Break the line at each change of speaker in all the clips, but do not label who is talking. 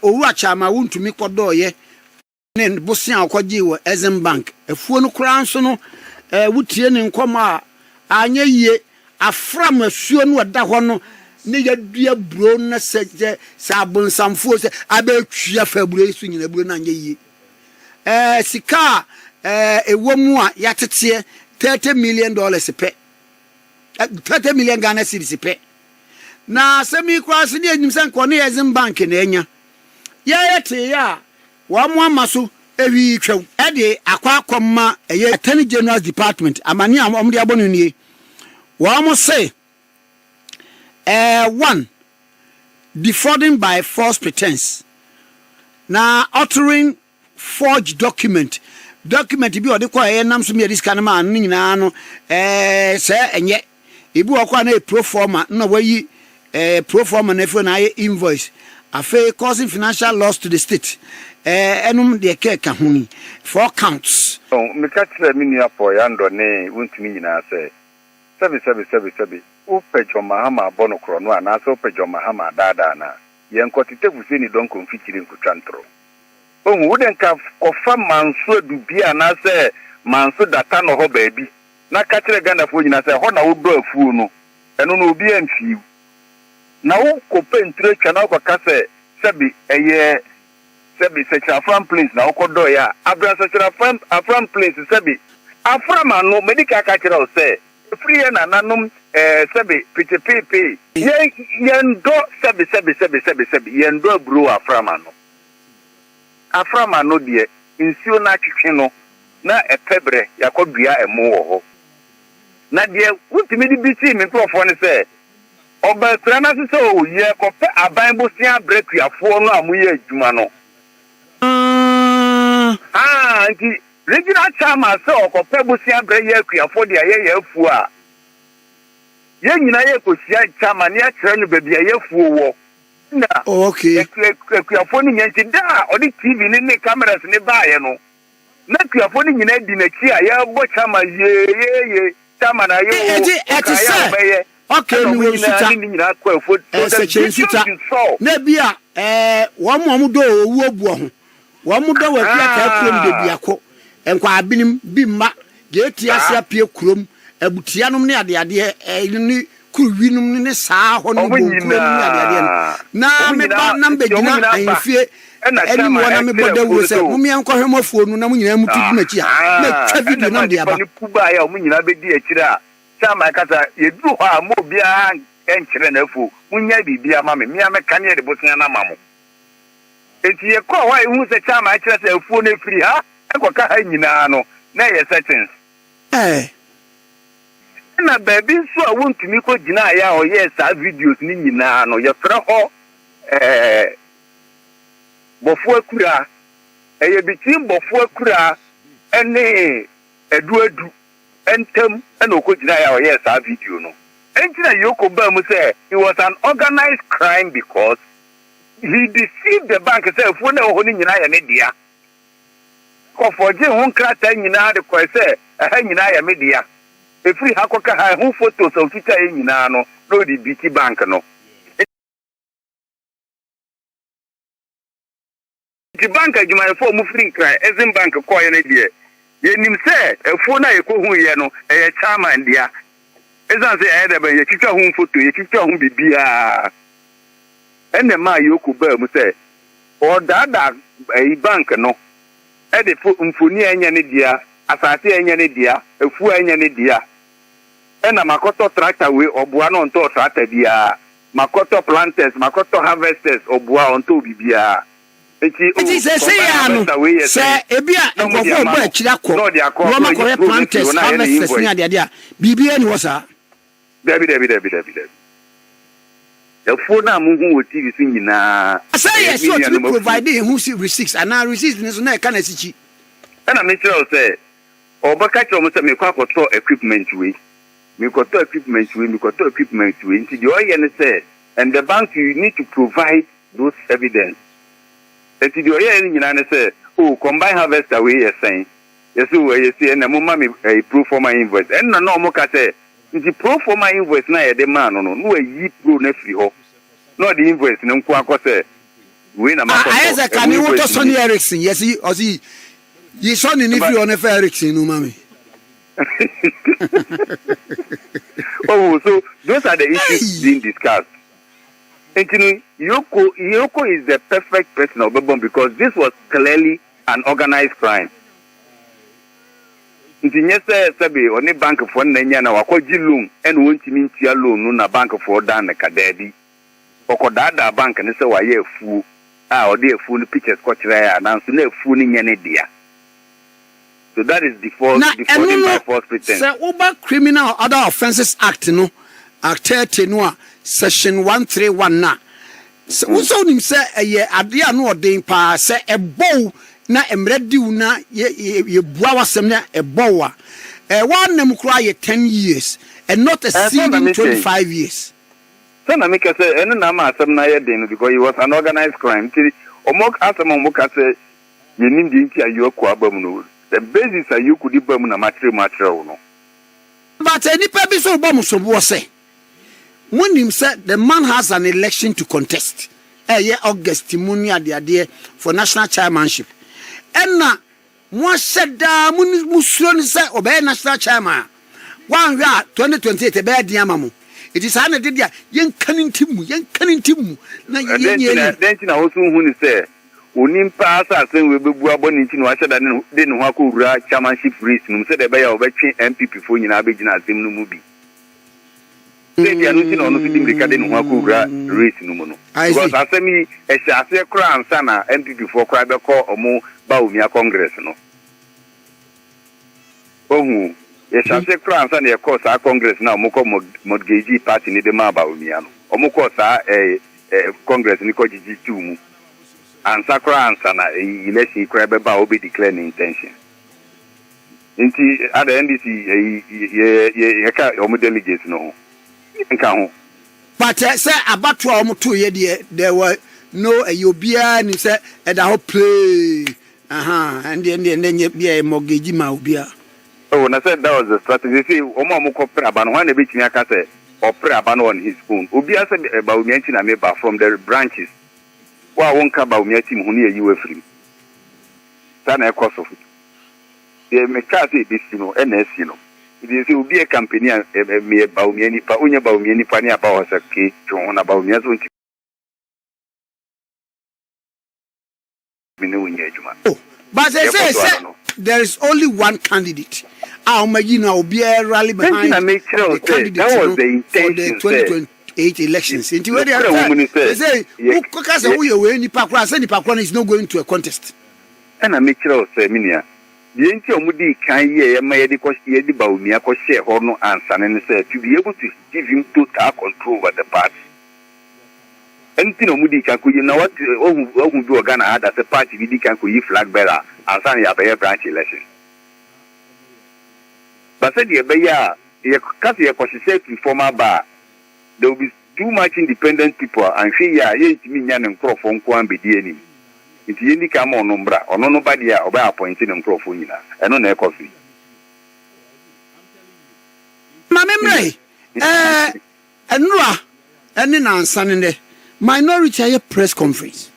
owu achama Wontumi Adorye ne bosia akwaji wo Exim Bank afuo no kura nso no wutie ne nkoma anya yie afram asuo no da ho no ne yadua bro na seje sabonsamfo se abetwia faburo su nyina bro na anya yie sika ewomu a yatete $30 million pe $30 million Ghana cedis pe na Sammy cross ni enyim san ko ne Exim Bank na enya yete ya wa mo amaso ewi twem e de akwakomma eye Attorney General's Department amani am de abonu nie wa mo say 1 defrauding by false pretense na altering forged document bi ode kwa nam so me diska ma an nyina no se enye ibu okwa na pro forma na wayi pro forma na fo na invoice afa causing financial loss to the state enum de ka huni 4 counts
me ka tire me nua po ya ndo ne Wontumi nyina se sebi upejo mahama bono kro no ana so upejo mahama dada na ye nkotite fuseni don konfitire nkutwantro ohu wuden ka kofa manso adubia na se manso data no ho baabi na ka tire Ghana fo nyina se ho na wo do afuo no eno no obi amfi na wo ko pentre twa na ko ka se sebi eye sebi secha afram place na wo do ya abra secha afram place sebi afram anu medical ka tire o se free na nanum sebi ptpp yendo sebi yendo bro afram anu de insio na twetwe no na epebre yakodua emo wo ho na de Wontumi di biti me profo ne se oba trana se o ye ko pe aban bosia breakafo no amuye adwuma no nti regional chairman se o ko pe bosia breakafo de ye afu a ye nyina ye ko sia chairman ya kire no baabi ye afu wo na
okay
breakafo ni nyanti da odi TV ni cameras ni ba ye no na breakafo ni nyina di na chi a ya bo chairman ye chairman ayo okay we suta na bia wo mo do owu obu ho wo mo do wa pia ka krom de biako enkwa abinim bi mma ge tiasia pie krom abutianom ne ade ni kuruwinum ne saa ho no bo krom ne ade na me ba na begina ahifie eni mo na me boda wo se mo me enko hwemo afuo no na mo nyina mutu di machi a na twa video na de aba ni kuba ya mo nyina be di akire a sama kata yedu ho a mo bia enkyere na afu munya bibia ma me me kane de bosia na mamo enti ye ko wa hu se chama akire se afu na free ha enkoka ha nyina no na ye settings na baby so a Wontumi ko gina ya o ye sa videos ni nyina no ye fra ho bofu akura eye bitim bofu akura ene edu entem ena okogina ya o yes a video no entina yoko ba mu say it was an organized crime because he deceived the bank say fu na ho ni nyina ya ne dia ko forge hu krata nyina de ko say ha nyina ya me dia e free hakoka ha hu photos of fita nyina no no di BT bank no the bank agima for mu free cry Exim Bank ko ye ne dia ye nim se efu na ye ko hu ye no e chairman dia ezan se e de be ye kitwa hu photo ye kitwa hu bibia ene ma yoku ba mu se o dada e bank no e de mfoni anya ne dia asase anya ne dia efu anya ne dia ena makoto tractor we obua no nto tractor dia makoto planters makoto harvesters obua onto bibia eti se ya no se ebia nkofo bo akira ko no makoye planters harvesters ni ade a bibia ni wosa debi the phone na mungu wo TV sin nyina say yes so to provide who see receipts and now receipts ni so na ka na sichi na me tell say obaka tell me say me kwa koto equipment we me koto equipment we nti the oye ne say and the bank you need to provide those evidence nti the oye ni nyina ne say oh combine harvester we yes saying yes we say na mo ma me proof for my invoice and no mo ka say nti proof for my invoice na ye de man no no yi pro na free ho no the invoice no nko akose we na ma
I say can you want Sonny Erickson? Yes, he or he. You son in if you on Erickson, no mommy.
Oh, so those are the issues being discussed. And Yoko is the perfect person of Babon because this was clearly an organized crime. Ntinyese sabi oni bank for nanya na wakoji loan and wontimi ntia loan na bank for dan na kadadi. Okodada bank ne se waye afu a ode afu ni pictures kwachira ya na so na afu ni nyane dia. So that is the false pretense.
Say over Criminal Other Offences Act no Act 30 no section 131 na. So uso nim say eye ade anu odin pa say ebo na emrediu na ye bua wasem na ebo wa. One nem kura ye 10 years and not exceeding 25 years.
So na make say eno na ma asem na ye den because it was an organized crime. Omok asem omok say ye nim di nti ayoko abam no. The basis are you could be na material no.
But any purpose of Bomuso say when him said the man has an election to contest. August Timonia the idea for national chairmanship. And now one said da Musun say obey national chairman. 1 year 2028 a bad diamamu. It is an idea young cunning timu.
Then also who say Onimpa asasen we bebu aboni nti no ahye da ne de ne ho akowura chairmanship race no se de be ya obetwe MPP fo nyina abegina asem no mu bi. Se dia no ti no no fi dimrika de ne ho akowura race no mu no. Because asemi ehye ase kra ansa na MPP fo kra be ko omo Bawumia Congress no. Ohu ehye ase kra ansa na e ko sa Congress na omo ko mortgage party ni de ma Bawumia no. Omo ko sa Congress ni ko jiji tu mu. And Sakura and Sana, election Kwabena will be declaring intention. At the NDC, you delegates no.
But say about 2 years, there were no Yobia and said at the whole play. And then you be a mortgage maubia.
Oh, when I said that was the strategy, see, Omo Praban, one a bit Nyakase or Praban on his own. Ubia said about mention a member from the branches. Wa wonka Bawumia team hu ne yiwe free sana e cost of it e me ka say this no NSC no it is obi a company me Bawumia ni pa onye Bawumia ni pa ne aba ho sake tun na Bawumia so nti me ne wonye adwuma.
But they say there is only one candidate. Imagine obi rally behind the candidate.
That was the intention
for the 2028 elections. Into where they say Nipa is not going to a contest.
And I make sure say minia. The enti omudi kan ye ma ye de Bawumia ko share no answer and say to be able to give him total control over the party. Enti no mudi kan ko na what ohu bi organ had as a party bi kan ko yi flag bearer answer ya be branch election. But said ye be ya kasi ye ko share informal bar. There will be too much independent people and say ya ye ntimi nya ne nkrofo nko an bedi anim. Nti ye ndika ma onombra ono no bade a oba appoint ne nkrofo nyina. Eno na ekofi.
Ma memre enura eni na ansane minority press conference.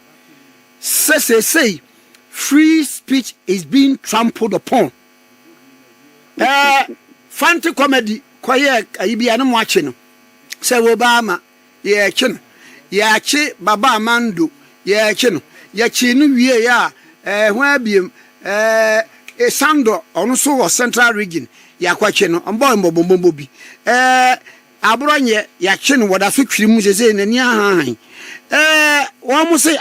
Say free speech is being trampled upon. Fanti comedy kwaye ayibia no mo ache no. Say Obama, ye chin, yachi Baba Amando, ye chin, yachi no wie ya, where be Sando, also central region, yaquachino, and boy bombobi. Abronye, yachin, what I fix him was in the near. One must say,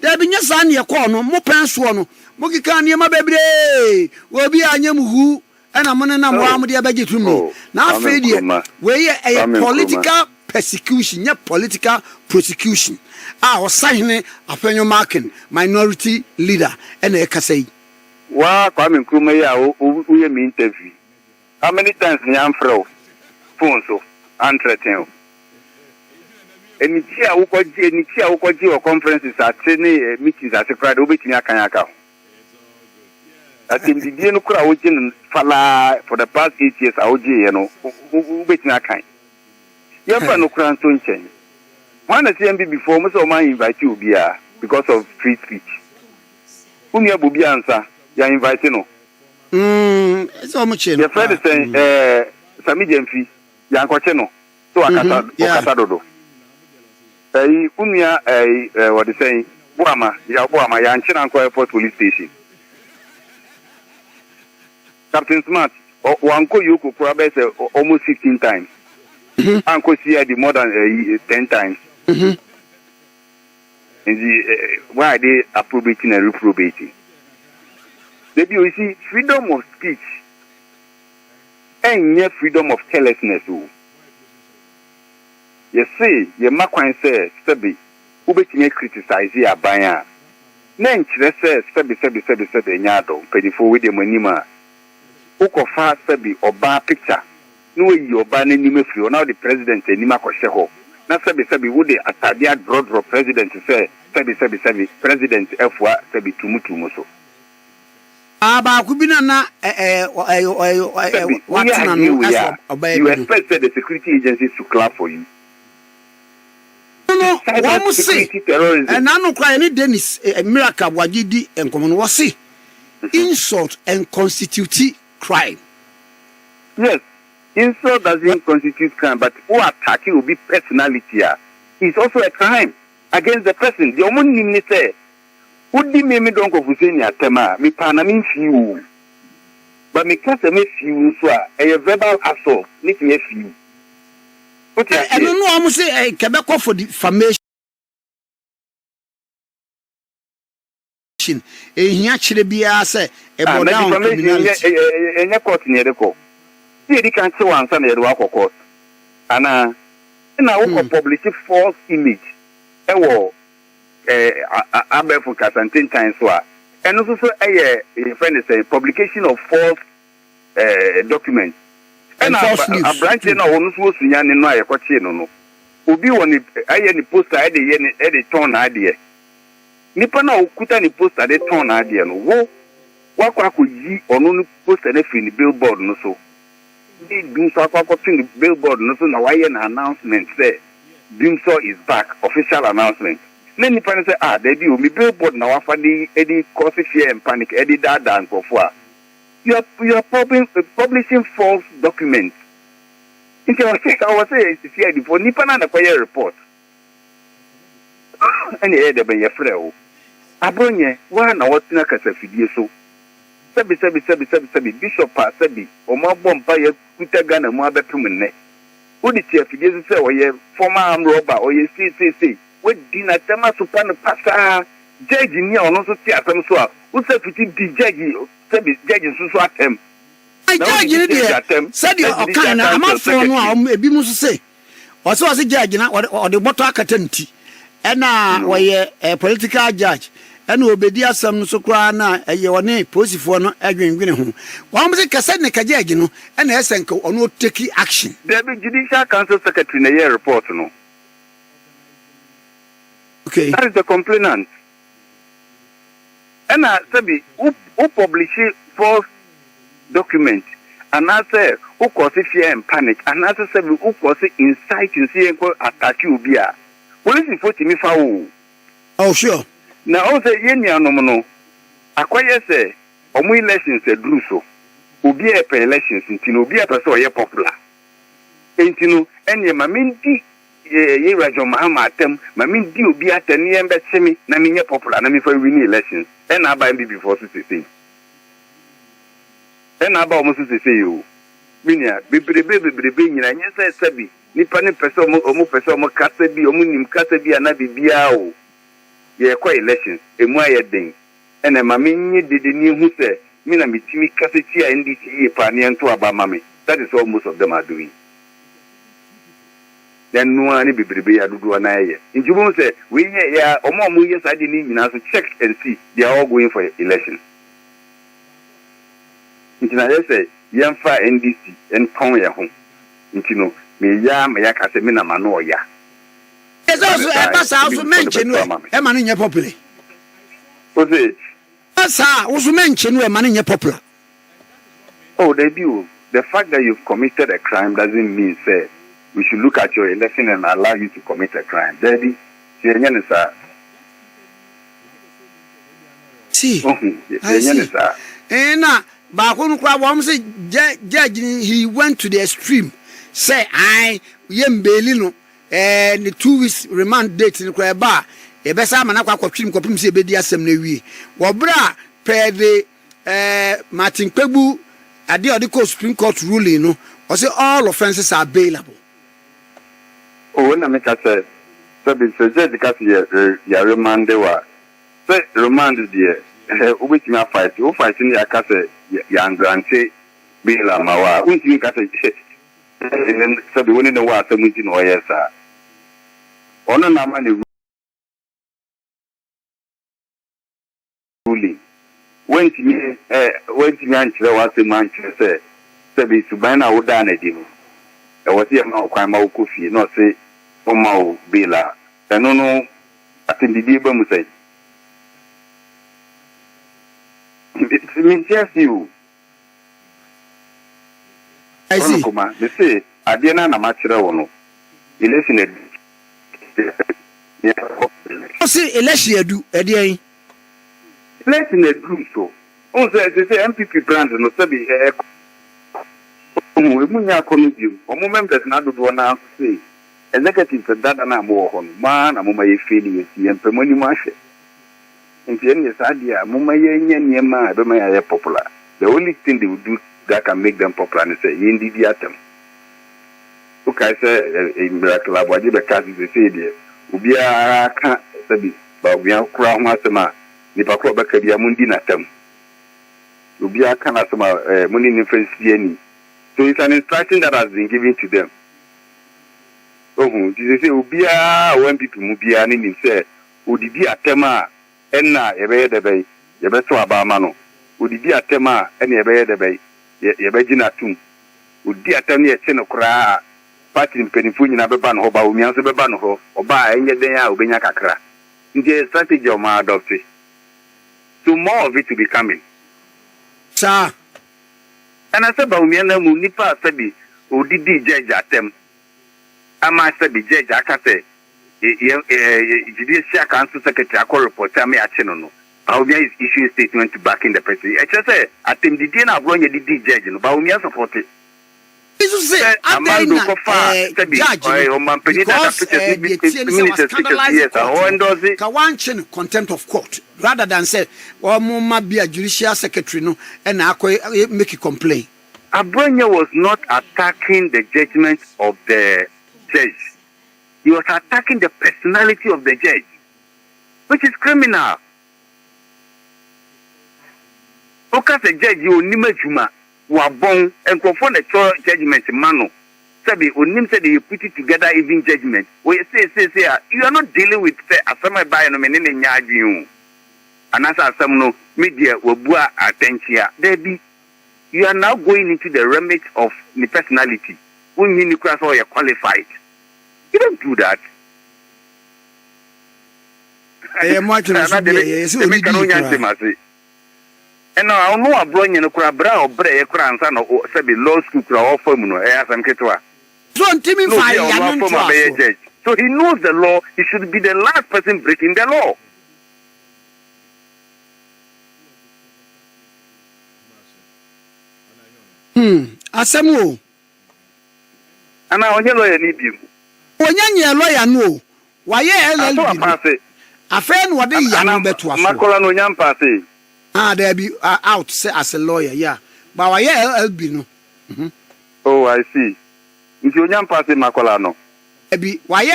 there be your son, your corner, more pants one, Mokikan, my baby, will be a young who. And I'm on a Muhammad budget to me. Now, failure, where a political persecution, yeah, political prosecution. I was signing a penny marking minority leader and a Kasei.
Wow, coming Kumaya, who mean interview. How many times Nyamfro, Fonso, Antretin? And Nichia or conferences at Sydney meetings at the crowd, Obitia Kayaka. I think the Diano Fala for the past 8 years, you know, who bet na kind. You have no crown to change. One at CMB before, Mr. Oma invite you, because of free speech. Unia Bubi answer, you invite no.
It's almost
your friend is saying, Sammy Gyamfi, Yankocheno, so Akata Dodo. Unia, what is saying, Buama, Yanchina Airport Police Station. Captain Smart, Wanko Yuko probably almost 15 times. Uncle Sia the more than 10 times. Why are they appropriating and reprobating? Maybe you see freedom of speech and yet freedom of carelessness. You see, your Makwan says, Sebi, who bet me criticize your baya. Nench says, Sebi, Nyado, penny for with the monima. Uko fast Sebi or bar picture. No, your banning Nimefrio, now the president and Nima Kosheho. Na Sebi would the Atadia drop president to say Sebi president F1 Sebi Tumutu so.
Kubina na
you expect the security agencies to clap for you.
No, one must say, and I don't cry any Dennis Miracle Wagidi and common was see insult and constitute crime.
Yes. Insult doesn't constitute crime, but who attacking will be personality. It's also a crime against the person. The only name say, "Who did me don't go for saying tema me panamin few, but me can't me few so a verbal assault. Make me few." I
don't know. I'm say Quebec for defamation. He actually be say about
defamation. Any court near the court. He can't say one son of the court. And now publish false image. Abel for 10 times. And also a friend is a publication of false documents. And a branch in our own source in Yan and no. Ubi one I poster at the tone idea. Nipana Ukuta ni poster the tone idea. No, what could ye or no post anything in the billboard no so. Bimso Akoto the billboard no so now an announcement say Bimso is back, official announcement. Then Nipana say there be me billboard now for the Eddie cause fear and panic Eddie Dada and Kofua. You are publishing false documents. I was saying it's for Nipana na kwaya report. Any other by your friend. Abronye, one na what's na kasa fidie so. Sabi Bishop Sabi o ma bomba ye kutaga na mo abepum ne. Wo di tie fidie say o ye former armed robber o ye see. We di na tema super no pasa. Judge ni ono so tie asem so a. Wo say fiti di judge Sabi judge so atem.
I judge ni dey. Said you o kan na amafo no a ebi mu so say. O say judge na o de boto akata nti. E na wo ye political judge. And obedi asam so kra na eye woni posifo no adwenwene ho wa mo se kase ne kajeje no e na esenka ono take action
there be judicial council secretary na year report no
okay
that is the complainant and sabi who publish false document and I say who cause fear and panic and I say who cause inciting say attack you bia police for me fa
oh sure.
Now, also, Yenya no acquire say, omu elections a druso, ubi a per elections, intino, be a person popular. Intino, and ye mamindi, ye rajon mahamatem, mamindi ubi at a near bet semi, namina popular, nami for winning elections, and I buy me before to say. And I almost to say you. Minia, be and yes, I sabi, Nipani person, omu person, casabi, omunim casabi, and I be biao. Ye kwa elections emu ayedin ena mama nyi dede ni hu se me na mitimi kaseti a ndc pa ne nto aba mama that is all most of them are doing then no ani bibrebe ya dudu na ye njumu se we ya omo ye sade ni nyina so check and see they are all going for elections ntina ye say yemfa ndc en kon ye ho ntino me ya kase me na mano oya.
Yes, also a pass also mention a man in your popular.
What's it?
Sir, was mentioned a man in your popular.
Oh, they do. The fact that you've committed a crime doesn't mean, say, we should look at your election and allow you to commit a crime. Daddy, sir.
see. I see. Na baako no kwa wom say judge he went to the extreme. Say I yembeli no the 2 weeks remand date no kwa ba e be sa mana kwa kwatwim kopim se bedi asem na wie. Wo bra per the Martin Kwebu ade ko Supreme Court ruling no or say all offenses are bailable.
Oh na me ka say be judge ka say ya remand wa say remand there obetimi afight o fight ni aka say ya grante bail amawa untimi ka say be woni no wa asamuti no yesa ono na ma ne ruling wentimi anchire wa asemu anchire say be suban na woda na di no e wote ya ma kwan ma okofie no say o ma o bail eno no atendidi ba mu say you. I see. They say, Adiana Namachira Wono. Election.
See, election do, Eddie.
Election do so. Also, they say MPP brand no sabi Munya Konubium. A moment that not do one answer say. Executive that and I'm more on man, I'm my feeling and Pemoni Marsh. In the end, idea, Mumma Aremeyaw popular. The only thing they would do that can make them popular is say, Indi Diatem. Okay, say, in Miracle, what you because they say there, Ubia can't say, Bawumia Crown Masama, Nipako Bakadia Mundinatem. Ubia Kanasama, Munin Influence. So it's an instruction that has been given to them. Oh, they say, Ubia, when people Mubia, and say, Udidi Atema. Enna ebe de bay yebe so abama no odidi atema ena ebe de bay yebe gina tum odi atem ye che no kra party mpenifo nyina beba no Bawumia so beba no ho oba enye den a obenya kakra nje strategy o ma adopt so more of it to be coming
sir
and I say Bawumia na mu nipa sabi odidi judge atem ama sabi judge akase Judicial Council Secretary Akko report me achino Bawumia is issuing a statement to back in the person. I just say atem di na bro nye di judge no Bawumia support it.
Isu say Amando judge
o mampeni that
Kawanchin contempt of court rather than say or mama be a judicial secretary no and Akko make a complaint.
Abronya was not attacking the judgment of the judge. He was attacking the personality of the judge, which is criminal. Because the judge, you nima juma, wabong, and conform the judgment, mano. Sabi, unim said you put it together, even judgment. We say, you are not dealing with asama by no menene nyaju. And as asamno media wabua attention. Debbie, you are now going into the remit of the personality. When you class or you're qualified. You don't do that. And now I know a bron in a crabra or break crans and sabi law school or formula as I'm ketwa. So he knows the law, he should be the last person breaking the law.
Asamu.
And now on your lawyer need you.
Onye lawyer no waye LLB afen wode yanu beto aso
makola no nyam passe
there be out say as a lawyer yeah but waye LLB no
oh I see nti onyam passe makola no
ebi waye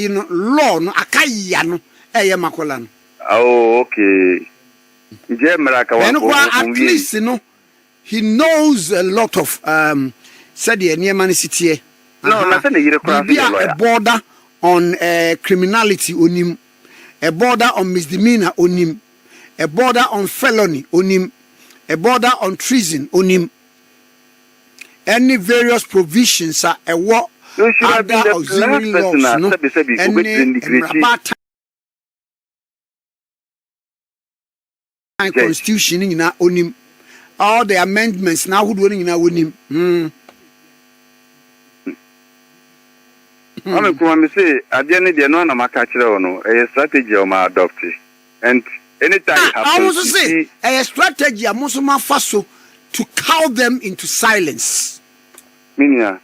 you know law no akaya no makola no
oh okay nje mraka wa
at least no he knows a lot of said the near city.
No, nothing
a border on criminality onim, a border on misdemeanor onim, a border on felony onim, a border on treason onim. Any various provisions are a what other auxiliary laws, no, and constitution in our onim. All the amendments now who doing in our onim.
I'm going to say, at the end of the no, I'm a catcher, a strategy of my adoptee. And Anytime it
I
happens,
also say a strategy amusuma faso to cow them into silence.
Minia,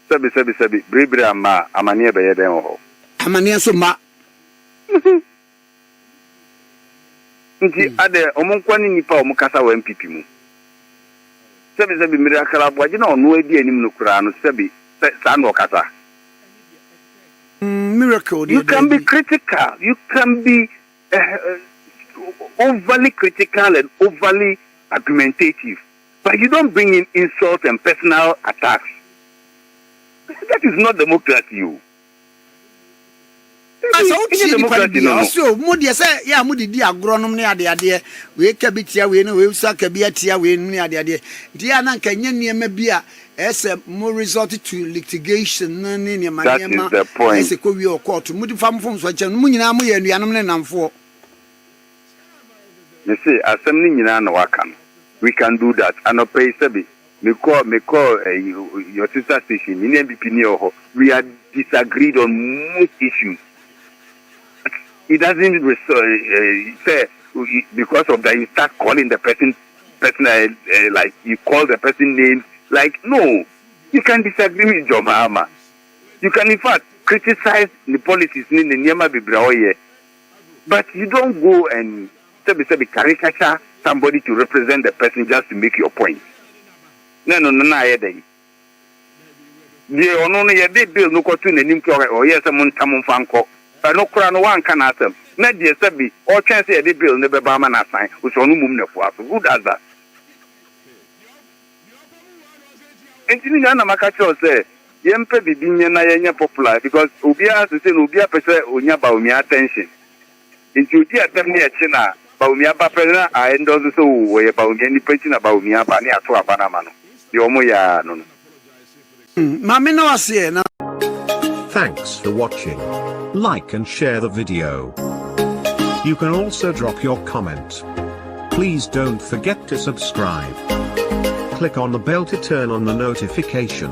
sabi, bribre ama amania be yeden ho.
Amania so ma.
Nti ade omunkwani nipa omukasa wa MPP mu. Sabi miracle abwaji na ono edi anim no kura no sabi sa no kasa.
Miracle.
You can be critical. You can be overly critical and overly argumentative, but you don't bring in insult and personal attacks. That is not democracy.
So mudi say ya mudi di agronom ne ade we ka bitia we no we usa ka biatia we ne ade dia na nka nya niema bia ese mo result to litigation na ne niema ese ko wi court mudi famfom so che mu nyina mo ye anuanom ne namfo.
You see, asem ni nyina na waka no, we can do that. And pay sabi me call your sister station in MPP ni oho. We are disagreed on most issues. It doesn't say because of that you start calling the person like you call the person names. Like, no, you can disagree with your mama. You can in fact criticize the policies in the Nyama Bibraoye, but you don't go and say caricature somebody to represent the person just to make your point. No, I day. The only day bill no cotton and him or yes, someone come fanco. No crown one can ask them. Not the Sabi or chance a bill never barman assign, which on whom who does that? And Tinana Makacho say, Yempe Bibinia popular because Ubia to say Ubia Pesa Unya Bawumia attention. Into the attempt China, Bawumia Bapena, I endorse so where Bawumia any preaching about Bawumia Bani Ato Banamano. Yomoya no.
Mamino Asiena.
Thanks for watching. Like and share the video. You can also drop your comment. Please don't forget to subscribe. Click on the bell to turn on the notification.